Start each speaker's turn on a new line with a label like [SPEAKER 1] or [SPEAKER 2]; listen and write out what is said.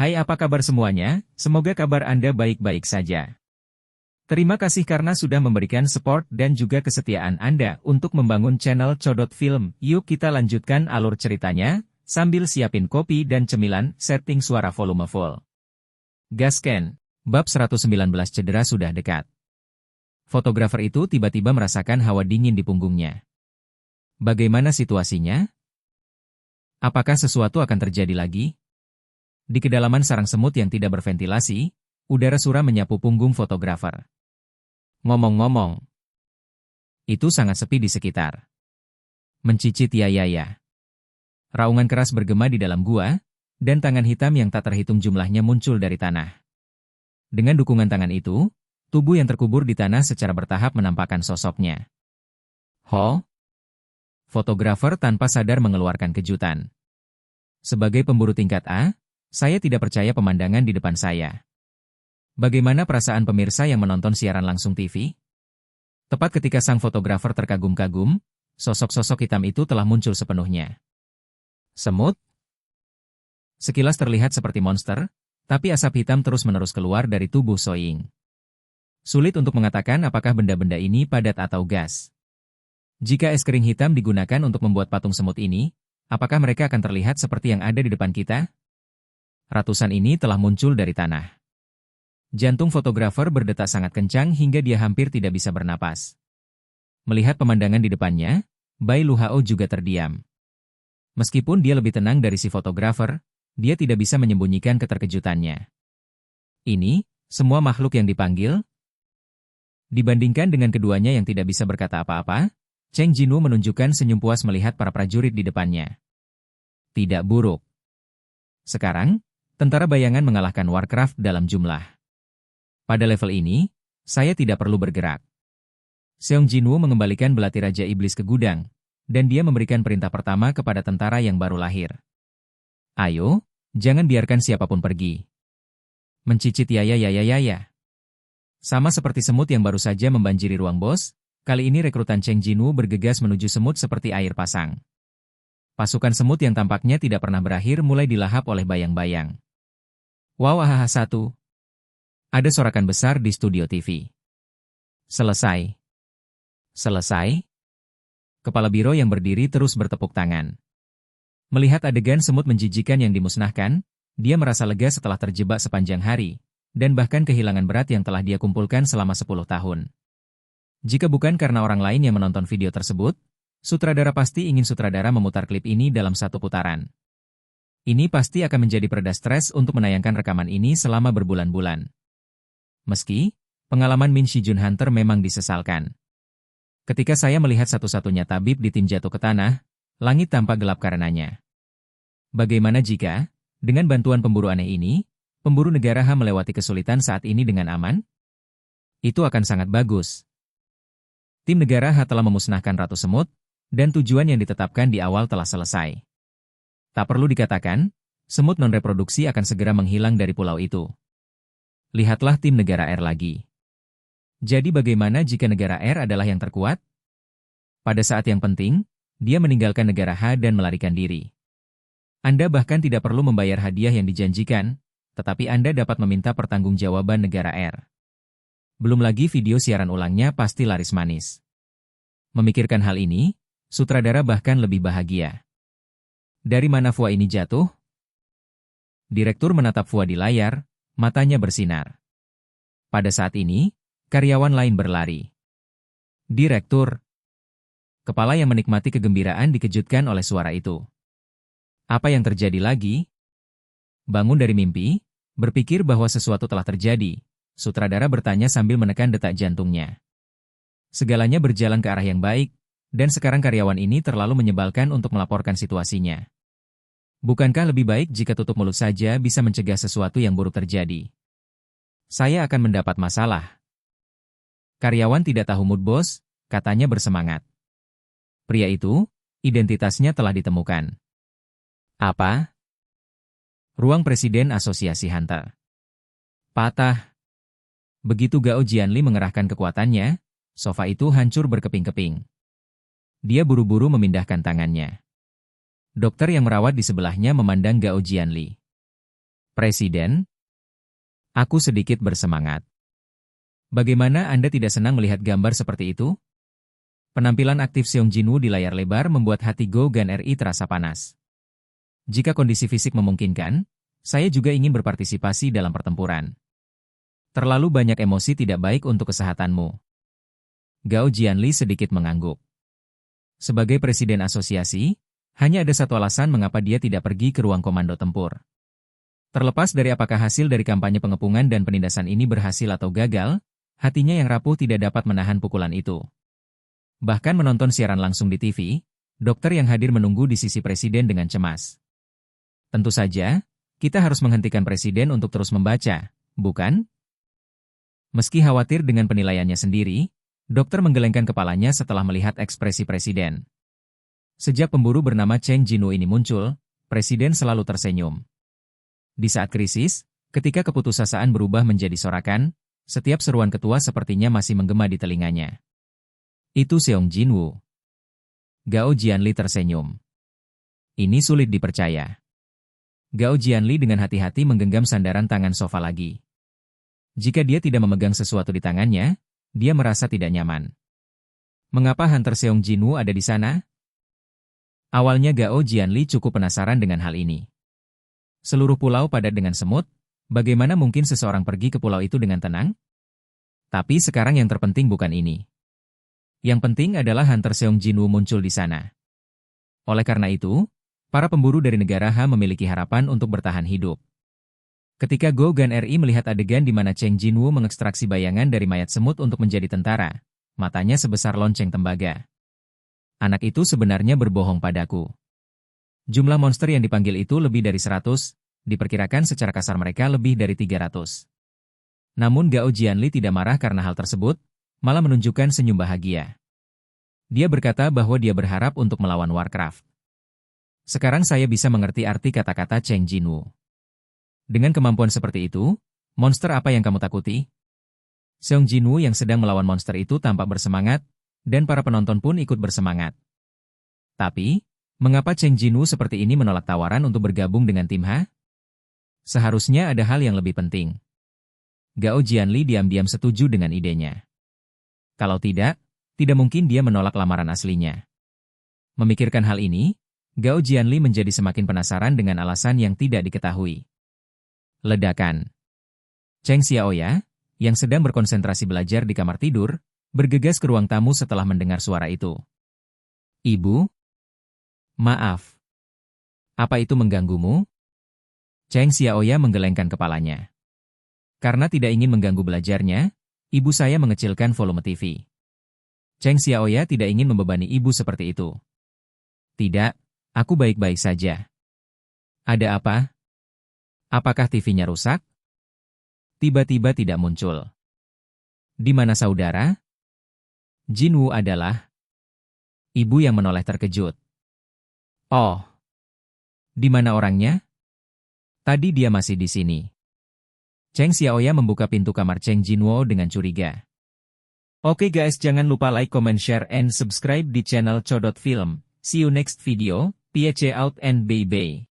[SPEAKER 1] Hai, apa kabar semuanya? Semoga kabar Anda baik-baik saja. Terima kasih karena sudah memberikan support dan juga kesetiaan Anda untuk membangun channel Codot Film. Yuk kita lanjutkan alur ceritanya, sambil siapin kopi dan cemilan, setting suara volume full. Gasken, bab 119 cedera sudah dekat. Fotografer itu tiba-tiba merasakan hawa dingin di punggungnya. Bagaimana situasinya? Apakah sesuatu akan terjadi lagi? Di kedalaman sarang semut yang tidak berventilasi, udara suram menyapu punggung fotografer. Ngomong-ngomong, itu sangat sepi di sekitar. Mencicit ya. Raungan keras bergema di dalam gua, dan tangan hitam yang tak terhitung jumlahnya muncul dari tanah. Dengan dukungan tangan itu, tubuh yang terkubur di tanah secara bertahap menampakkan sosoknya. Ho? Fotografer tanpa sadar mengeluarkan kejutan. Sebagai pemburu tingkat A, saya tidak percaya pemandangan di depan saya. Bagaimana perasaan pemirsa yang menonton siaran langsung TV? Tepat ketika sang fotografer terkagum-kagum, sosok-sosok hitam itu telah muncul sepenuhnya. Semut? Sekilas terlihat seperti monster, tapi asap hitam terus-menerus keluar dari tubuh Soying. Sulit untuk mengatakan apakah benda-benda ini padat atau gas. Jika es kering hitam digunakan untuk membuat patung semut ini, apakah mereka akan terlihat seperti yang ada di depan kita? Ratusan ini telah muncul dari tanah. Jantung fotografer berdetak sangat kencang hingga dia hampir tidak bisa bernapas. Melihat pemandangan di depannya, Bai Luhao juga terdiam. Meskipun dia lebih tenang dari si fotografer, dia tidak bisa menyembunyikan keterkejutannya. Ini, semua makhluk yang dipanggil? Dibandingkan dengan keduanya yang tidak bisa berkata apa-apa, Cheng Jinwu menunjukkan senyum puas melihat para prajurit di depannya. Tidak buruk. Sekarang, tentara bayangan mengalahkan Warcraft dalam jumlah. Pada level ini, saya tidak perlu bergerak. Seong Jinwu mengembalikan belati Raja Iblis ke gudang, dan dia memberikan perintah pertama kepada tentara yang baru lahir. Ayo, jangan biarkan siapapun pergi. Mencicit ya. Sama seperti semut yang baru saja membanjiri ruang bos, kali ini rekrutan Cheng Jinwu bergegas menuju semut seperti air pasang. Pasukan semut yang tampaknya tidak pernah berakhir mulai dilahap oleh bayang-bayang. Wow, satu. Ada sorakan besar di studio TV. Selesai. Kepala biro yang berdiri terus bertepuk tangan. Melihat adegan semut menjijikan yang dimusnahkan, dia merasa lega setelah terjebak sepanjang hari, dan bahkan kehilangan berat yang telah dia kumpulkan selama 10 tahun. Jika bukan karena orang lain yang menonton video tersebut, sutradara pasti ingin sutradara memutar klip ini dalam satu putaran. Ini pasti akan menjadi pereda stres untuk menayangkan rekaman ini selama berbulan-bulan. Meski, pengalaman Min Shijun Hunter memang disesalkan. Ketika saya melihat satu-satunya tabib di tim jatuh ke tanah, langit tampak gelap karenanya. Bagaimana jika, dengan bantuan pemburu aneh ini, pemburu negara H melewati kesulitan saat ini dengan aman? Itu akan sangat bagus. Tim negara H telah memusnahkan Ratu Semut, dan tujuan yang ditetapkan di awal telah selesai. Tak perlu dikatakan, semut non-reproduksi akan segera menghilang dari pulau itu. Lihatlah tim negara R lagi. Jadi bagaimana jika negara R adalah yang terkuat? Pada saat yang penting, dia meninggalkan negara H dan melarikan diri. Anda bahkan tidak perlu membayar hadiah yang dijanjikan, tetapi Anda dapat meminta pertanggungjawaban negara R. Belum lagi video siaran ulangnya pasti laris manis. Memikirkan hal ini, sutradara bahkan lebih bahagia. Dari mana Fua ini jatuh? Direktur menatap Fua di layar, matanya bersinar. Pada saat ini, karyawan lain berlari. Direktur. Kepala yang menikmati kegembiraan dikejutkan oleh suara itu. Apa yang terjadi lagi? Bangun dari mimpi, berpikir bahwa sesuatu telah terjadi, sutradara bertanya sambil menekan detak jantungnya. Segalanya berjalan ke arah yang baik, dan sekarang karyawan ini terlalu menyebalkan untuk melaporkan situasinya. Bukankah lebih baik jika tutup mulut saja bisa mencegah sesuatu yang buruk terjadi? Saya akan mendapat masalah. Karyawan tidak tahu mood bos, katanya bersemangat. Pria itu, identitasnya telah ditemukan. Apa? Ruang Presiden Asosiasi Hunter. Patah. Begitu Gao Jianli mengerahkan kekuatannya, sofa itu hancur berkeping-keping. Dia buru-buru memindahkan tangannya. Dokter yang merawat di sebelahnya memandang Gao Jianli. Presiden? Aku sedikit bersemangat. Bagaimana Anda tidak senang melihat gambar seperti itu? Penampilan aktif Seong Jin-woo di layar lebar membuat hati Go Gun RI terasa panas. Jika kondisi fisik memungkinkan, saya juga ingin berpartisipasi dalam pertempuran. Terlalu banyak emosi tidak baik untuk kesehatanmu. Gao Jianli sedikit mengangguk. Sebagai presiden asosiasi, hanya ada satu alasan mengapa dia tidak pergi ke ruang komando tempur. Terlepas dari apakah hasil dari kampanye pengepungan dan penindasan ini berhasil atau gagal, hatinya yang rapuh tidak dapat menahan pukulan itu. Bahkan menonton siaran langsung di TV, dokter yang hadir menunggu di sisi presiden dengan cemas. Tentu saja, kita harus menghentikan presiden untuk terus membaca, bukan? Meski khawatir dengan penilaiannya sendiri, dokter menggelengkan kepalanya setelah melihat ekspresi presiden. Sejak pemburu bernama Cheng Jinwoo ini muncul, presiden selalu tersenyum. Di saat krisis, ketika keputusasaan berubah menjadi sorakan, setiap seruan ketua sepertinya masih menggema di telinganya. Itu Seong Jin-woo. Gao Jianli tersenyum. Ini sulit dipercaya. Gao Jianli dengan hati-hati menggenggam sandaran tangan sofa lagi. Jika dia tidak memegang sesuatu di tangannya, dia merasa tidak nyaman. Mengapa Hunter Seong Jin-woo ada di sana? Awalnya Gao Jianli cukup penasaran dengan hal ini. Seluruh pulau padat dengan semut, bagaimana mungkin seseorang pergi ke pulau itu dengan tenang? Tapi sekarang yang terpenting bukan ini. Yang penting adalah Hunter Seong Jin-woo muncul di sana. Oleh karena itu, para pemburu dari negara H memiliki harapan untuk bertahan hidup. Ketika Go Gun RI melihat adegan di mana Cheng Jin-woo mengekstraksi bayangan dari mayat semut untuk menjadi tentara, matanya sebesar lonceng tembaga. Anak itu sebenarnya berbohong padaku. Jumlah monster yang dipanggil itu lebih dari 100, diperkirakan secara kasar mereka lebih dari 300. Namun Gao Jianli tidak marah karena hal tersebut, malah menunjukkan senyum bahagia. Dia berkata bahwa dia berharap untuk melawan Warcraft. Sekarang saya bisa mengerti arti kata-kata Cheng Jin-woo. Dengan kemampuan seperti itu, monster apa yang kamu takuti? Seong Jin-woo yang sedang melawan monster itu tampak bersemangat, dan para penonton pun ikut bersemangat. Tapi, mengapa Cheng Jin-woo seperti ini menolak tawaran untuk bergabung dengan tim H? Seharusnya ada hal yang lebih penting. Gao Jianli diam-diam setuju dengan idenya. Kalau tidak mungkin dia menolak lamaran aslinya. Memikirkan hal ini, Gao Jianli menjadi semakin penasaran dengan alasan yang tidak diketahui. Ledakan. Cheng Xiaoya, yang sedang berkonsentrasi belajar di kamar tidur, bergegas ke ruang tamu setelah mendengar suara itu. Ibu? Maaf. Apa itu mengganggumu? Cheng Xiaoya menggelengkan kepalanya. Karena tidak ingin mengganggu belajarnya, ibu saya mengecilkan volume TV. Cheng Xiaoya tidak ingin membebani ibu seperti itu. Tidak, aku baik-baik saja. Ada apa? Apakah TV-nya rusak? Tiba-tiba tidak muncul. Di mana saudara? Jin-woo adalah... Ibu yang menoleh terkejut. Oh. Di mana orangnya? Tadi dia masih di sini. Cheng Xiaoya membuka pintu kamar Cheng Jin-woo dengan curiga. Oke guys, jangan lupa like, comment, share, and subscribe di channel Chodot Film. See you next video. Peace out and bye-bye.